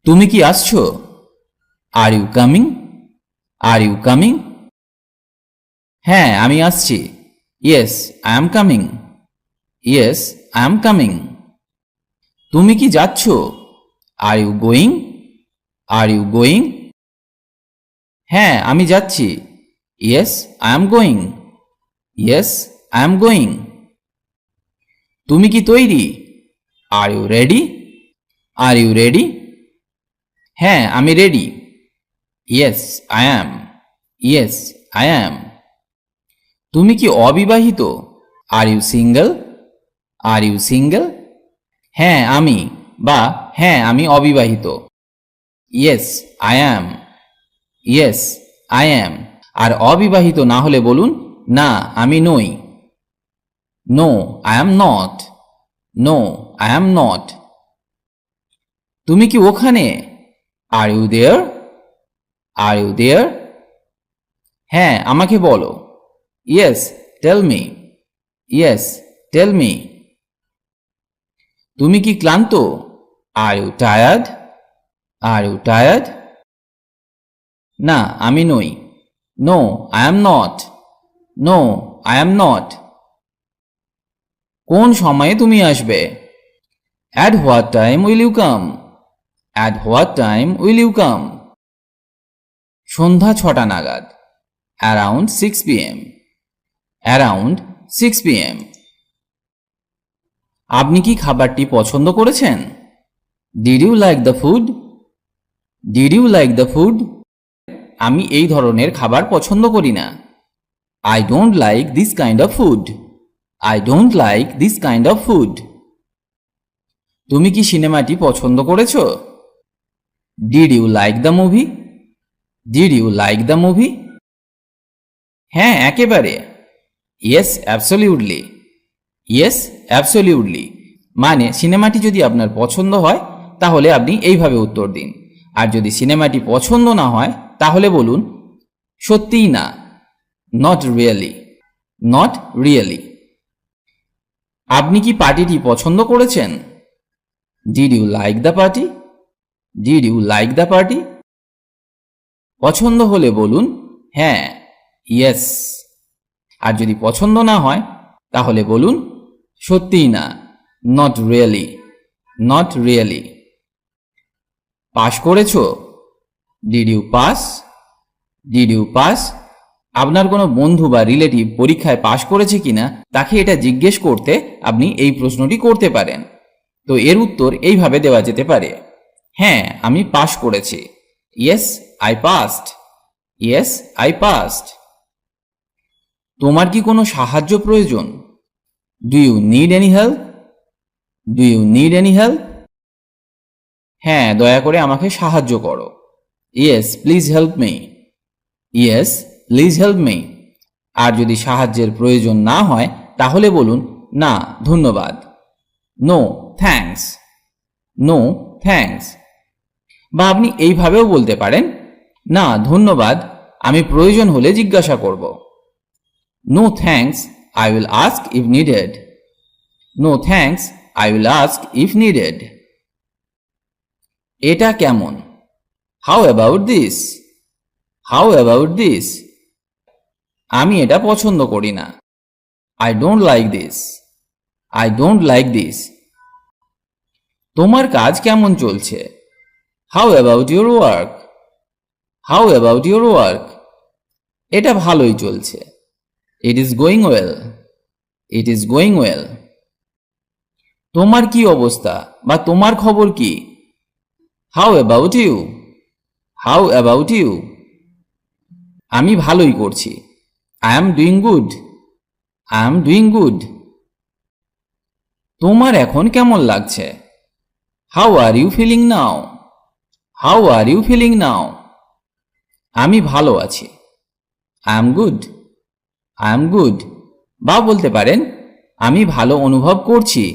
তুমি কি আসছো? Are you coming? Are you coming? হ্যাঁ আমি আসছি। Yes I am coming. Yes I am coming. তুমি কি যাচ্ছ? Are you going? Are you going? হ্যাঁ আমি যাচ্ছি। Yes I am going. Yes I am going. তুমি কি তৈরি? Are you ready? Are you ready? হ্যাঁ আমি ready. Yes I am. Yes I am. তুমি কি অবিবাহিত? Are you single? Are you single? হ্যাঁ আমি বা হ্যাঁ আমি অবিবাহিত। Yes I am. Yes I am. আর অবিবাহিত না হলে বলুন না আমি নই। No I am not. No I am not. তুমি কি ওখানে? Are you there? Are you there? হ্যাঁ আমাকে বলো। Yes tell me. Yes tell me. তুমি কি ক্লান্ত? Are you tired? Are you tired? না আমি নই। No I am not. No I am not. কোন সময়ে তুমি আসবে? At what time will you come? At what time will you come? সন্ধ্যা 6টা নাগাদ। Around 6 PM। Around 6 PM। আপনি কি খাবারটি পছন্দ করেছেন? Did you like the food? Did you like the food? আমি এই ধরনের খাবার পছন্দ করি না। I don't like this kind of food. I don't like this kind of food. তুমি কি সিনেমাটি পছন্দ করেছো? Did you like the movie? Did you like the movie? হ্যাঁ একেবারে। Yes absolutely. ইয়েস অ্যাবসলিউটলি মানে সিনেমাটি যদি আপনার পছন্দ হয় তাহলে আপনি এইভাবে উত্তর দিন। আর যদি সিনেমাটি পছন্দ না হয় তাহলে বলুন সত্যিই না। Not really. Not really. আপনি কি পার্টিটি পছন্দ করেছেন? Did you like the party? Did you like the party? পছন্দ হলে বলুন হ্যাঁ ইয়েস। আর যদি পছন্দ না হয় তাহলে বলুন সত্যিই না। Not really. Not really. Pass করেছো? Did you pass? Did you pass? আপনার কোনো বন্ধু বা রিলেটিভ পরীক্ষায় পাশ করেছে কিনা তাকে এটা জিজ্ঞেস করতে আপনি এই প্রশ্নটি করতে পারেন। তো এর উত্তর এইভাবে দেওয়া যেতে পারে, হ্যাঁ আমি পাশ করেছি। Yes I passed. Yes I passed. তোমার কি কোনো সাহায্য প্রয়োজন? Do you need any help? Do you need any help? হ্যাঁ দয়া করে আমাকে সাহায্য করো। Yes please help me. Yes please help me. আর যদি সাহায্যের প্রয়োজন না হয় তাহলে বলুন না ধন্যবাদ। No thanks. No thanks. বা আপনি এইভাবেও বলতে পারেন না ধন্যবাদ, আমি প্রয়োজন হলে জিজ্ঞাসা করব। No thanks, I will ask if needed. No thanks, I will ask if needed. এটা কেমন? How about this? How about this? আমি এটা পছন্দ করি না। I don't like this. I don't like this. তোমার কাজ কেমন চলছে? How about your work? How about your work? এটা ভালোই চলছে। It is going well. It is going well. তোমার কি অবস্থা বা তোমার খবর কি? How about you? How about you? আমি ভালোই করছি। I am doing good. I am doing good. তোমার এখন কেমন লাগছে? How are you feeling now? How are you feeling now? আমি ভালো আছি। I am good. I am good. বা বলতে পারেন আমি ভালো অনুভব করছি।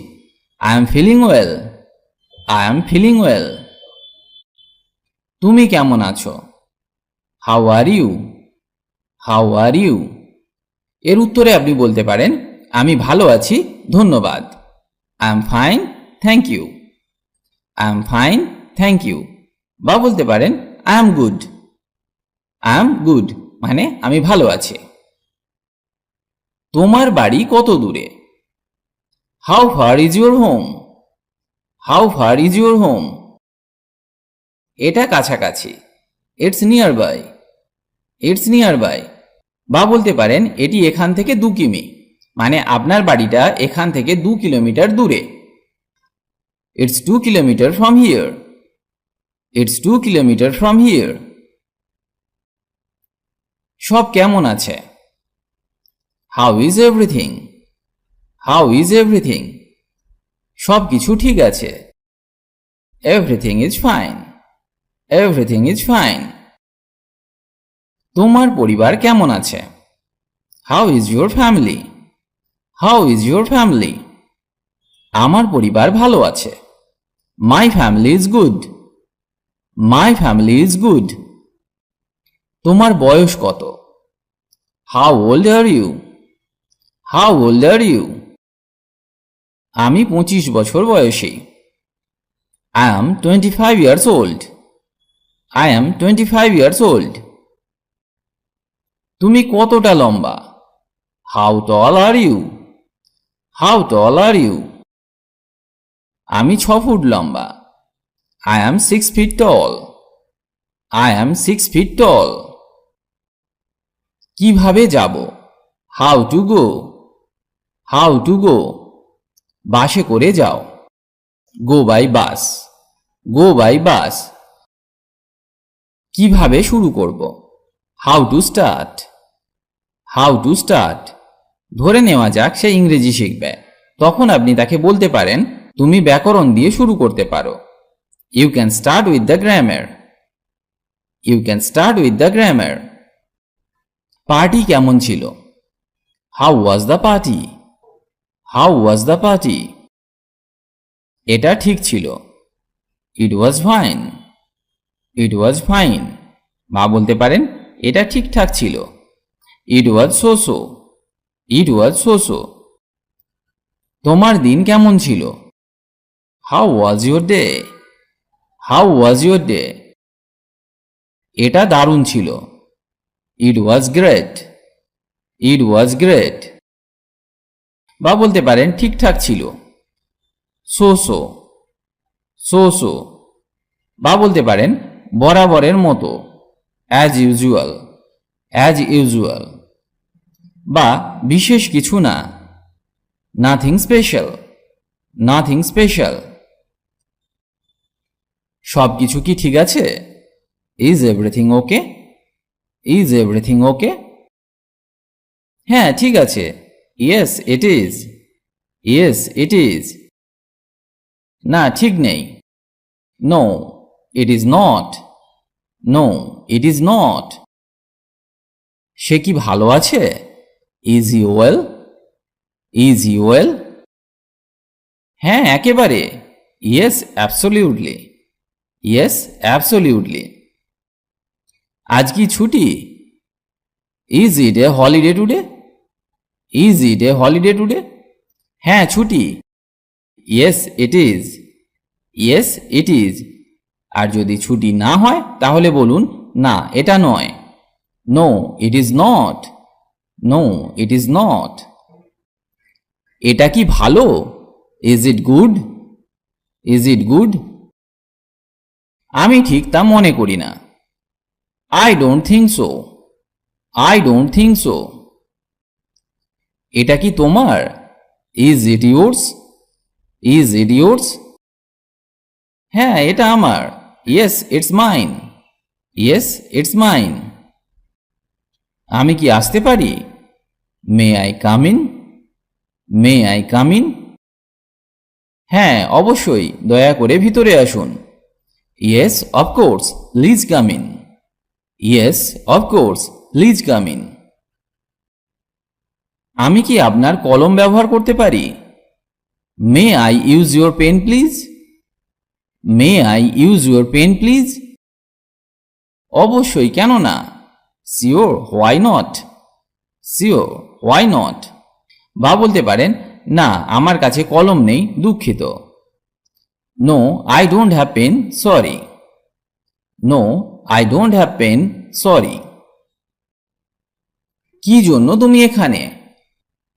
I am feeling well. I am feeling well. তুমি কেমন আছো? How are you? How are you? এর উত্তরে আপনি বলতে পারেন আমি ভালো আছি ধন্যবাদ। I am fine thank you. I am fine thank you. বা বলতে পারেন I am good. I am good মানে আমি ভালো আছি। তোমার বাড়ি কত দূরে? How far is your home? How far is your home? এটা কাছাকাছি। It's nearby. It's nearby. বা বলতে পারেন এটি এখান থেকে 2 কিমি মানে আপনার বাড়িটা এখান থেকে 2 কিলোমিটার দূরে। It's 2 kilometre from here. It's 2 kilometre from here. সব কেমন আছে? How is everything? How is everything? সব কিছু ঠিক আছে। Everything is fine. Everything is fine. তোমার পরিবার কেমন আছে? How is your family? How is your family? আমার পরিবার ভালো আছে। My family is good. My family is good. তোমার বয়স কত? How old are you? How old are you? আমি 25 বছর বয়সী। I am 25 years old. I am 25 years old. তুমি কতটা লম্বা? How tall are you? How tall are you? আমি 6 ফুট লম্বা। I am 6 feet tall. I am 6 feet tall. কিভাবে যাব? How to go? How to go? বাসে করে যাও। Go by bus. Go by bus. কিভাবে শুরু করব? How to start? How to start? ধরে নেওয়া যাক সে ইংরেজি শিখবে, তখন আপনি তাকে বলতে পারেন তুমি ব্যাকরণ দিয়ে শুরু করতে পারো। You can start with the grammar. You can start with the grammar. Party কেমন ছিল? How was the party? How was the party? এটা ঠিক ছিল। It was fine. It was fine. বা বলতে পারেন এটা ঠিকঠাক ছিল। It was so so. It was so so. তোমার দিন কেমন ছিল? How was your day? How was your day? এটা দারুণ ছিল। It was great. It was great. বা বলতে পারেন ঠিকঠাক ছিল। So so. So so. বা বলতে পারেন বরাবরের মতো। As usual. As usual. বা বিশেষ কিছু না। Nothing special. Nothing special. সব কিছু কি ঠিক আছে? Is everything okay? Is everything okay? হ্যাঁ ঠিক আছে। Yes it is. Yes it is. না ঠিক নেই। No it is not. No it is not. সে কি ভালো আছে? Is he well? Is he well? হ্যাঁ একেবারে। Yes absolutely. Yes absolutely. আজ কি ছুটি? Is it a holiday today? Is it a holiday today? হ্যাঁ ছুটি। Yes it is. Yes it is. আর যদি ছুটি না হয় তাহলে বলুন না এটা নয়। No it is not. No it is not. এটা কি ভালো? Is it good? Is it good? আমি ঠিক তা মনে করি না। I don't think so. I don't think so. এটা কি তোমার? Is it yours? Is it yours? হ্যাঁ এটা আমার। Yes it's mine. Yes it's mine. আমি কি আসতে পারি? May I come in? May I come in? হ্যাঁ অবশ্যই দয়া করে ভিতরে আসুন। Yes of course please come in. Yes of course please come in. আমি কি আপনার কলম ব্যবহার করতে পারি? May I use your pen please? May I use your pen please? অবশ্যই কেন না। Sure why not? Sure why not? বা বলতে পারেন না আমার কাছে কলম নেই দুঃখিত। No I don't have pen sorry. No I don't have pen, sorry. কি জন্য তুমি এখানে?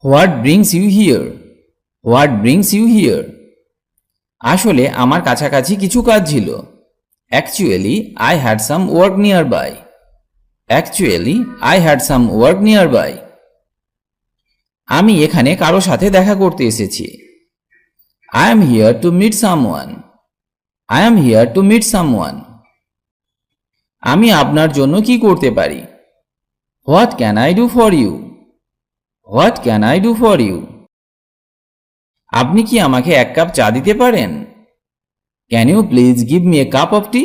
What brings you here? What brings you here? আসলে আমার কাছাকাছি কিছু কাজ ছিল। Actually I had some work nearby. Actually I had some work nearby. আমি এখানে কারো সাথে দেখা করতে এসেছি। I am here to meet someone. I am here to meet someone. আমি আপনার জন্য কি করতে পারি? What can I do for you? What can I do for you? আপনি কি আমাকে এক কাপ চা দিতে পারেন? Can you please give me a cup of tea?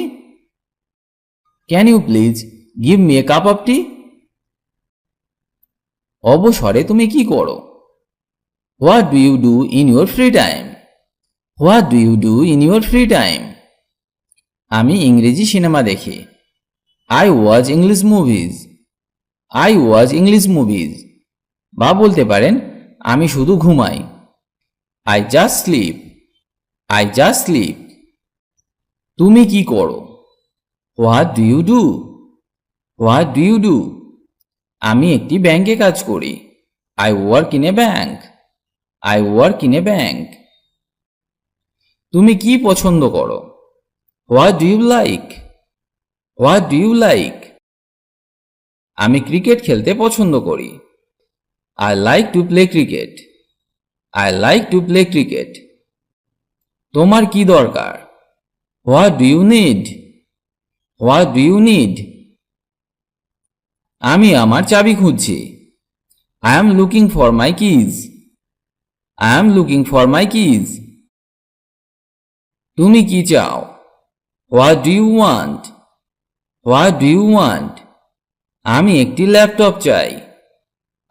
Can you please give me a cup of tea? অবসরে তুমি কি করো? What do you do in your free time? What do you do in your free time? আমি ইংরেজি cinema দেখি। I watch English movies. I watch English movies. বা বলতে পারেন আমি শুধু ঘুমাই। I just sleep. I just sleep. তুমি কি করো? What do you do? What do you do? আমি একটি ব্যাংকে কাজ করি। I work in a bank. I work in a bank. তুমি কি পছন্দ করো? What do you like? What do you like? আমি ক্রিকেট খেলতে পছন্দ করি। I like to play cricket. I like to play cricket. তোমার কি দরকার? What do you need? What do you need? আমি আমার চাবি খুঁজছি। I am looking for my keys. I am looking for my keys. তুমি কি চাও? What do you want? What do you want? আমি একটি ল্যাপটপ চাই।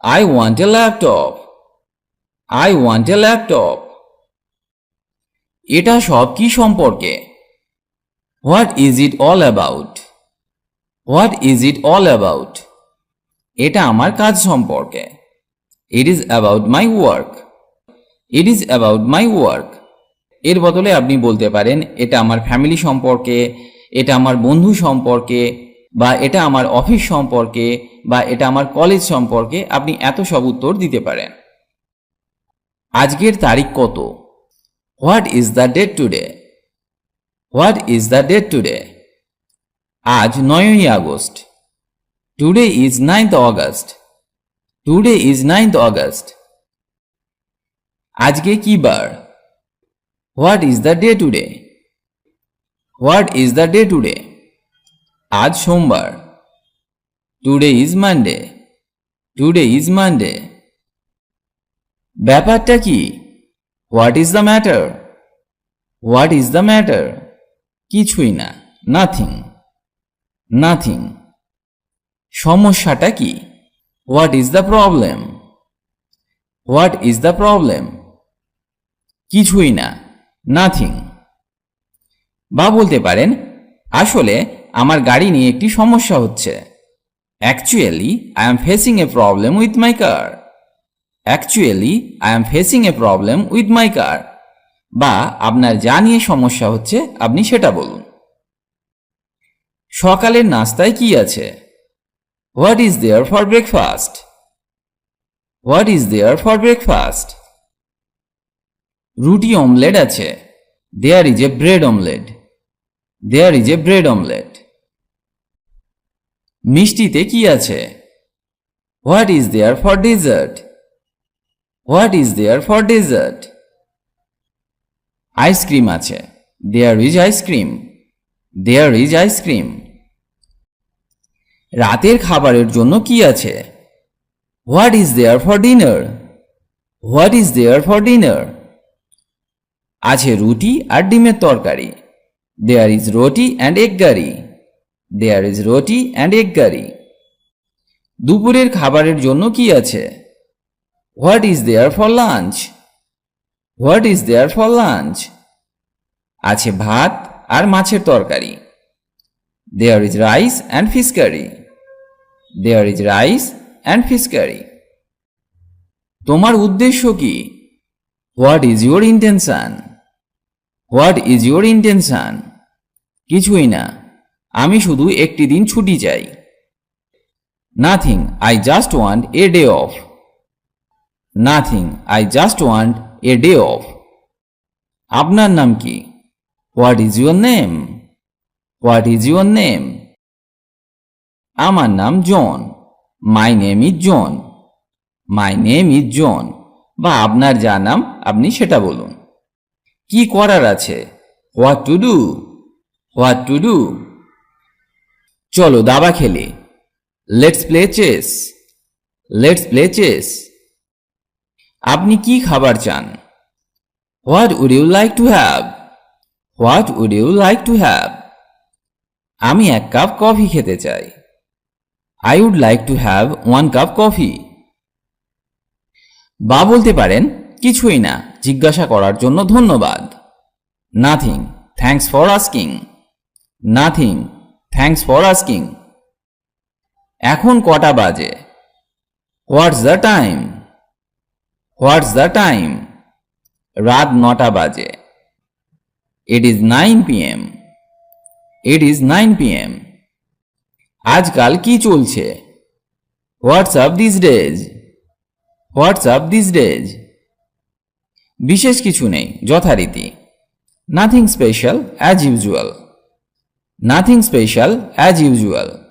I want a laptop. I want a laptop. এটা সব কি সম্পর্কে? What is it all about? What is it all about? এটা আমার কাজ সম্পর্কে। It is about my work. It is about my work. এর বদলে আপনি বলতে পারেন এটা আমার ফ্যামিলি সম্পর্কে, এটা আমার বন্ধু সম্পর্কে, বা এটা আমার অফিস সম্পর্কে, বা এটা আমার কলেজ সম্পর্কে। আপনি এত সব উত্তর দিতে পারেন। আজকের তারিখ কত? What is the date today? What is the date today? আজ 9ই August. Today is 9th August. Today is 9th August. আজকে কি বার? What is the day today? What is the day today? আজ সোমবার। Today is Monday. Today is Monday. ব্যাপারটা কি? What is the matter? What is the matter? কিছুই না, nothing. Nothing. সমস্যাটা কি? What is the problem? What is the problem? কিছুই না, নাথিং। বা বলতে পারেন আসলে আমার গাড়ি নিয়ে একটি সমস্যা হচ্ছে। Actually I am facing a problem with my car. Actually I am facing a problem with my car. বা আপনার যা নিয়ে সমস্যা হচ্ছে আপনি সেটা বলুন। সকালের নাস্তায় কি আছে? What is there for breakfast? What is there for breakfast? রুটি অমলেট আছে। There is a bread omelette. There is a bread omelette. মিষ্টিতে কি আছে? What is there for dessert? What is there for dessert? Ice cream আছে। There is ice cream. There is ice cream. রাতের খাবারের জন্য কি আছে? What is there for dinner? What is there for dinner? আছে রুটি আর ডিমের তরকারি। There is roti and egg curry. There is roti and egg curry. দুপুরের খাবারের জন্য কি আছে? What is there for lunch? What is there for lunch? আছে ভাত আর মাছের তরকারি। There is rice and fish curry. There is rice and fish curry. তোমার উদ্দেশ্য কি? What is your intention? What is your intention? কিছুই না, আমি শুধু একটি দিন ছুটি চাই। Nothing, I just want a day off. Nothing, I just want a day off. আপনার নাম কি? What is your name? What is your name? আমার নাম John. My name is John. My name is John. বা আপনার যা নাম আপনি সেটা বলুন। কি করার আছে? What to do? What to do? চলো দাবা খেলি। Let's play chess. Let's play chess. আপনি কি খাবার চান? What would you like to have? What would you like to have? আমি এক কাপ কফি খেতে চাই। I would like to have one cup coffee. বা বলতে পারেন কিছুই না, জিজ্ঞাসা করার জন্য ধন্যবাদ। Nothing, thanks for asking. Nothing, thanks for asking. এখন কটা বাজে? What's the time? What's the time? রাত 9টা বাজে। It is 9 PM। It is 9 PM। আজকাল কি চলছে? What's up this days? What's up this days? বিশেষ কিছু নেই, যথারীতি। Nothing special as usual. Nothing special as usual.